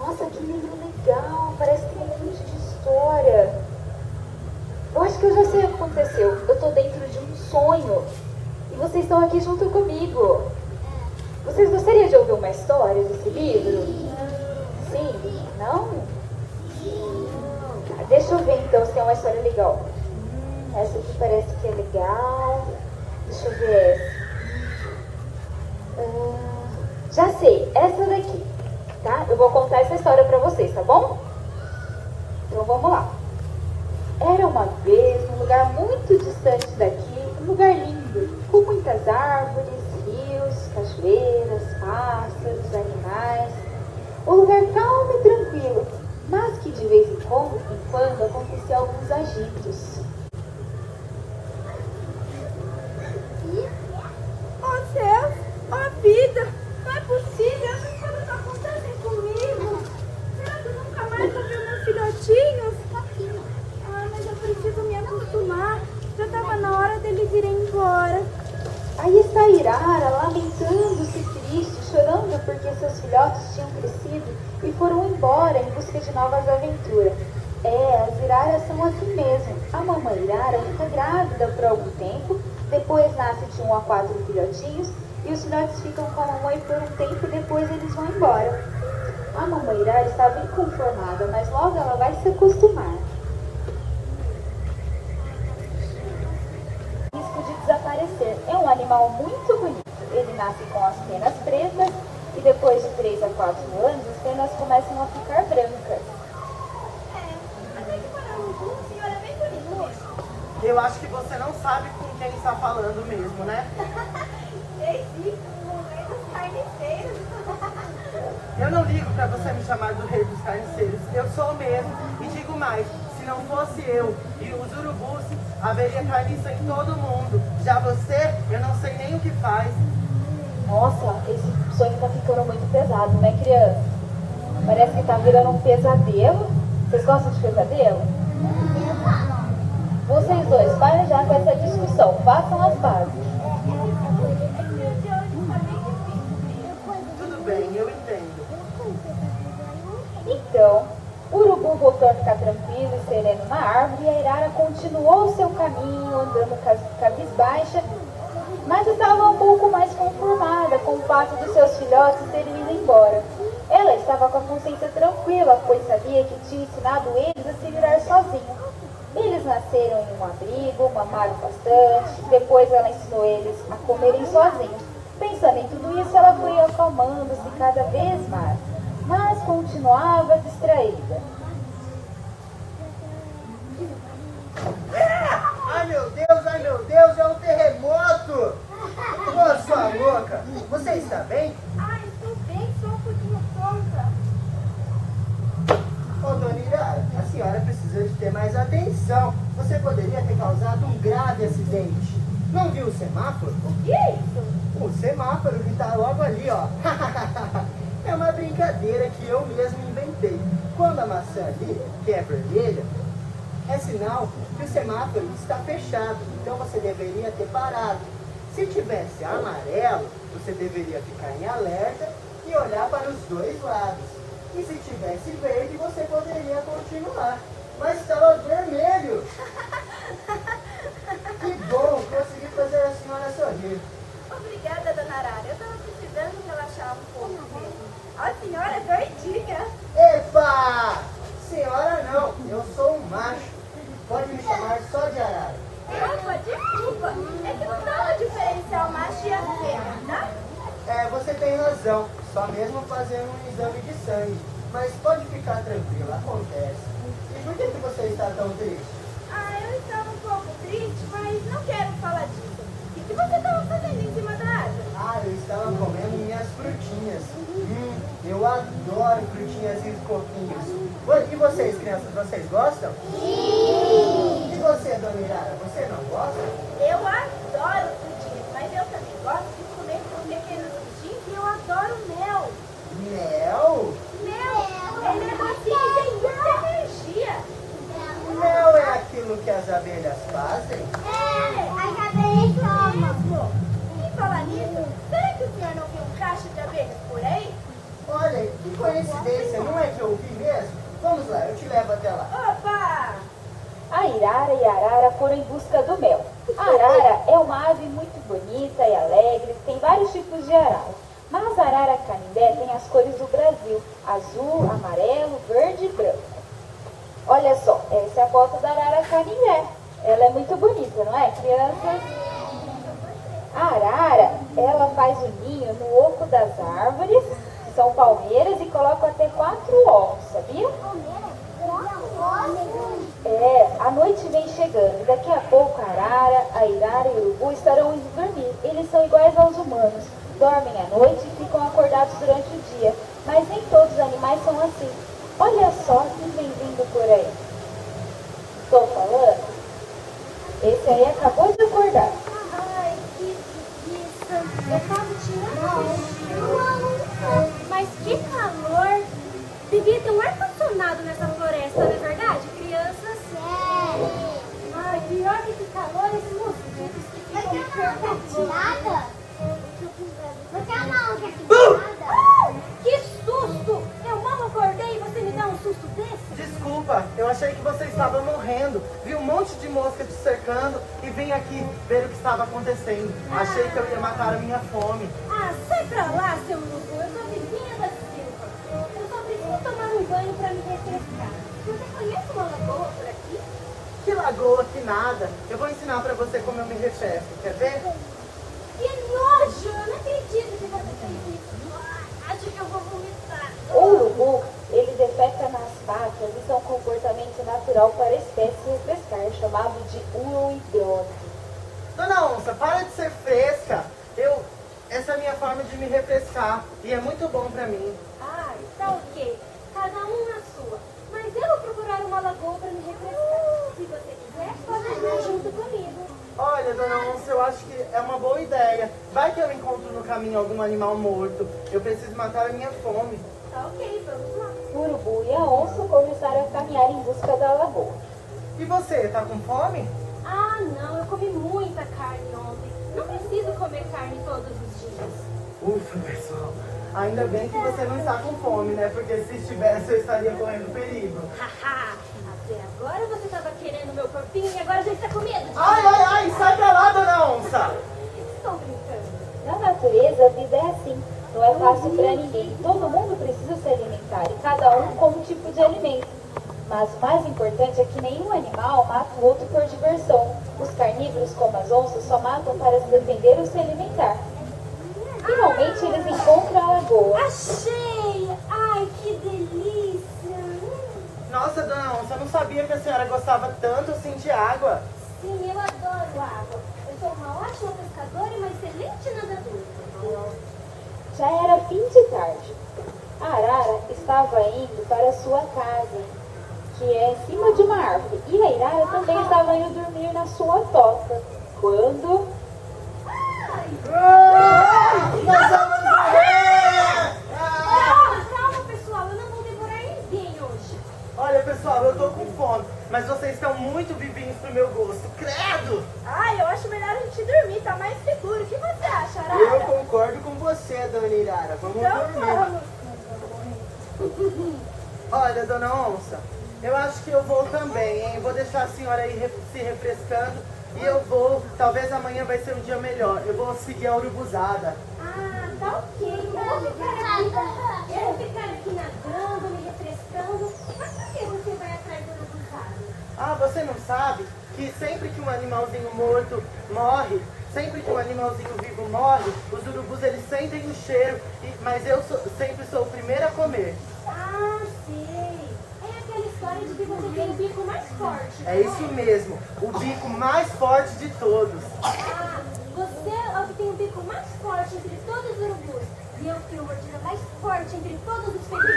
Nossa, que livro legal! Parece que tem um monte de história. Eu acho que eu já sei o que aconteceu. Eu tô dentro de um sonho. E vocês estão aqui junto comigo. Vocês gostariam de ouvir uma história desse livro? Sim? Não? Tá, deixa eu ver então se tem uma história legal. Essa aqui parece que é legal. Deixa eu ver essa. Já sei, essa daqui. Tá? Eu vou contar essa história pra vocês, tá bom? Então vamos lá. Era uma vez, num lugar muito distante daqui, um lugar lindo, com muitas árvores, rios, cachoeiras, pássaros, animais. Um lugar calmo e tranquilo, mas que de vez em quando acontecia alguns agitos. Oh céus, oh vida, não é possível, essas coisas acontecem comigo. Será que eu nunca mais vou ver meus filhotinhos? Ah, mas eu preciso me acostumar, já estava na hora deles irem embora. Aí está a Irara, lamentando-se triste, chorando porque seus filhotes tinham crescido e foram embora em busca de novas aventuras. As Iraras são assim mesmo. A mamãe Irara fica grávida por algum tempo, depois nasce de 1 a 4 filhotinhos e os filhotes ficam com a mamãe por um tempo e depois eles vão embora. A mamãe Irara estava inconformada, mas logo ela vai se acostumar. Risco de desaparecer. É um animal muito bonito. Ele nasce com as penas pretas e depois de 3 a 4 anos as penas começam a ficar brancas. Até que para o senhor é bem bonito mesmo. Eu acho que você não sabe com quem está falando mesmo, né? Sei sim, o rei dos carniceiros. Eu não ligo para você me chamar do rei dos carniceiros. Eu sou mesmo. E digo mais, se não fosse eu e os urubus, haveria carniça em todo mundo. Já você, eu não sei nem o que faz. Nossa, esse sonho tá ficando muito pesado, né, criança? Parece que tá virando um pesadelo. Vocês gostam de pesadelo? Vocês dois, parem já com essa discussão. Façam as bases. Tudo bem, eu entendo. Então, o urubu voltou a ficar tranquilo e sereno na árvore e a Irara continuou o seu caminho, andando cabisbaixa, mas estava um pouco mais conformada com o fato de seus filhotes terem ido embora. Ela estava com a consciência tranquila, pois sabia que tinha ensinado eles a se virar sozinhos. Eles nasceram em um abrigo, mamaram bastante, depois ela ensinou eles a comerem sozinhos. Pensando em tudo isso, ela foi acalmando-se cada vez mais, mas continuava distraída. Ai meu Deus, é um terremoto! Ô, sua louca, você está bem? Ah, estou bem, só um pouquinho tonta. Ô, dona Irara, a senhora precisa de ter mais atenção. Você poderia ter causado um grave acidente. Não viu o semáforo? O que é isso? O semáforo que está logo ali, ó. É uma brincadeira que eu mesmo inventei. Quando a maçã ali, que é vermelha, é sinal que o semáforo está fechado. Então você deveria ter parado. Se tivesse amarelo, você deveria ficar em alerta e olhar para os dois lados. E se tivesse verde, você poderia continuar. Mas estava vermelho. Que bom, consegui fazer a senhora sorrir. Obrigada, dona Arara. Eu estava precisando relaxar um pouco mesmo. A senhora é doidinha. Epa! Senhora não, eu sou um macho. Pode me chamar só de Arara. Opa, desculpa. É que não dá pra diferenciar o macho e a fêmea, tá? Você tem razão. Só mesmo fazendo um exame de sangue. Mas pode ficar tranquila, acontece. E por que você está tão triste? Ah, eu estava um pouco triste, mas não quero falar disso. O que você estava fazendo em cima da árvore? Ah, eu estava comendo minhas frutinhas. Eu adoro frutinhas e coquinhos. E vocês, crianças, vocês gostam? Sim! E você, dona Irara, você não gosta? Eu adoro frutinhas, mas eu também gosto de comer com pequenos bichinhos e eu adoro mel. Mel? Mel! Ele é docinho e tem muita energia. Mel é aquilo que as abelhas fazem? As abelhas mesmo. E falar nisso, será que o senhor não viu um cacho de abelhas por aí? Olha, que coincidência, não é que eu ouvi mesmo? Vamos lá, eu te levo até lá. Opa! A Irara e a Arara foram em busca do mel. A arara é uma ave muito bonita e alegre, tem vários tipos de arara. Mas a arara canindé tem as cores do Brasil, azul, amarelo, verde e branco. Olha só, essa é a foto da arara canindé. Ela é muito bonita, não é, crianças? A arara, ela faz o ninho no oco das árvores, que são palmeiras, e coloca até 4 ovos, sabia? A noite vem chegando e daqui a pouco a arara, a irara e o urubu estarão indo dormir. Eles são iguais aos humanos, dormem à noite e ficam acordados durante o dia. Mas nem todos os animais são assim. Olha só quem vem vindo por aí. Estou falando? Esse aí acabou de acordar. Ai, que preguiça. Eu tava tirando. Mas que calor. Devia ter um ar-condicionado nessa floresta, não é verdade, crianças? Ai, pior que esse calor, esses mosquitos que ficam me perturbando. Que susto! Eu mal acordei e você me dá um susto desse? Desculpa, eu achei que você estava morrendo. Vi um monte de mosca te cercando e vim aqui ver o que estava acontecendo. Achei que eu ia matar a minha fome. Ah, sai pra lá, seu urubu. Eu sou vizinha da Silva. Eu só preciso tomar um banho pra me refrescar. Você conhece uma lagoa por aqui? Que lagoa, que nada. Eu vou ensinar pra você como eu me refresco. Quer ver? Que nojo! Eu não acredito que você fez isso. Acho que eu vou vomitar. O urubu, ele defeca nas patas, isso é um comportamento natural para a espécie refrescar, chamado de uroidrose. Dona Onça, para de ser fresca. Essa é a minha forma de me refrescar e é muito bom pra mim. Ai, tá ok. Cada um na sua. Mas eu vou procurar uma lagoa pra me refrescar. Se você quiser, pode vir junto comigo. Olha, Dona Onça, eu acho que é uma boa ideia. Vai que eu encontro no caminho algum animal morto. Eu preciso matar a minha fome. Tá ok, vamos lá. O urubu e a onça começaram a caminhar em busca da lagoa. E você, tá com fome? Ah, não. Eu comi muita carne ontem. Não preciso comer carne todos os dias. Ufa, pessoal. Ainda bem que você não está com fome, né? Porque se estivesse, eu estaria correndo perigo. Haha. Até agora você tava querendo meu corpinho e agora já está com medo de Ai, ai, ai, sai pra lá, Dona Onça! Estou brincando. Na natureza, a vida é assim. Não é fácil para ninguém. Todo mundo precisa se alimentar e cada um com um tipo de alimento. Mas o mais importante é que nenhum animal mata o outro por diversão. Os carnívoros, como as onças, só matam para se defender ou se alimentar. Finalmente, eles encontram a lagoa. Achei! Ai, que delícia! Nossa, Dona Onça, eu não sabia que a senhora gostava tanto assim de água. Sim, eu adoro água. Eu sou uma ótima pescadora e uma excelente nadadora. Já era fim de tarde. A arara estava indo para sua casa, que é em cima de uma árvore. E a irara também estava indo dormir na sua toca. Quando... Nós vamos morrer! Calma, pessoal, eu não vou devorar ninguém hoje. Olha, pessoal, eu tô com fome, mas vocês estão muito vivinhos pro meu gosto. Credo! Ai, eu acho melhor a gente dormir, tá mais seguro. O que você acha, Arara? Eu concordo com você, Dona Irara. Vamos Então dormir. vamos. Olha, Dona Onça, eu acho que eu vou também, hein? Vou deixar a senhora aí se refrescando e eu vou, talvez amanhã vai ser um dia melhor. Eu vou seguir a urubuzada. Ah, tá ok. Eu vou ficar aqui nadando, me refrescando. Mas por que você vai atrás do urubuzado? Ah, você não sabe que sempre que um animalzinho morto morre, sempre que um animalzinho vivo morre, os urubus eles sentem o cheiro, mas eu sempre sou o primeiro a comer. Ah, sei. É aquela história de que você tem o bico mais forte. É isso mesmo, o bico mais forte de todos. Ah, você é o que tem o bico mais forte entre todos os urubus. E eu que tenho a mordida mais forte entre todos os felinos.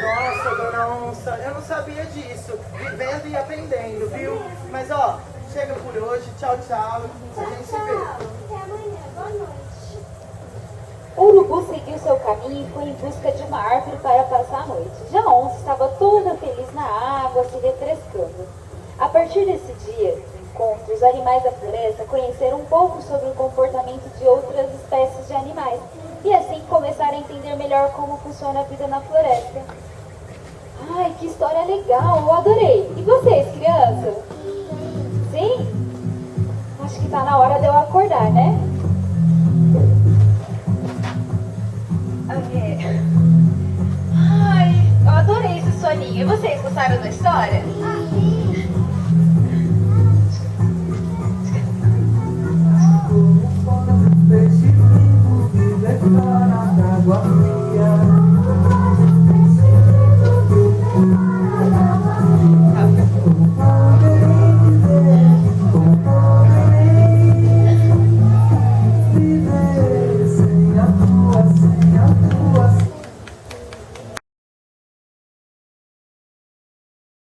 Nossa, Dona Onça, eu não sabia disso. Vivendo e aprendendo, viu? Mas ó, chega por hoje. Tchau, tchau. A gente se vê. Até amanhã. Boa noite. O urubu seguiu seu caminho e foi em busca de uma árvore para passar a noite. Já a onça estava toda feliz na água, se refrescando. A partir desse dia do encontro, os animais da floresta conheceram um pouco sobre o comportamento de outras espécies de animais e assim começaram a entender melhor melhor como funciona a vida na floresta. Ai, que história legal, eu adorei. E vocês, crianças? Sim? Acho que tá na hora de eu acordar, né? Ai, eu adorei esse soninho. E vocês gostaram da história? Ah, sim.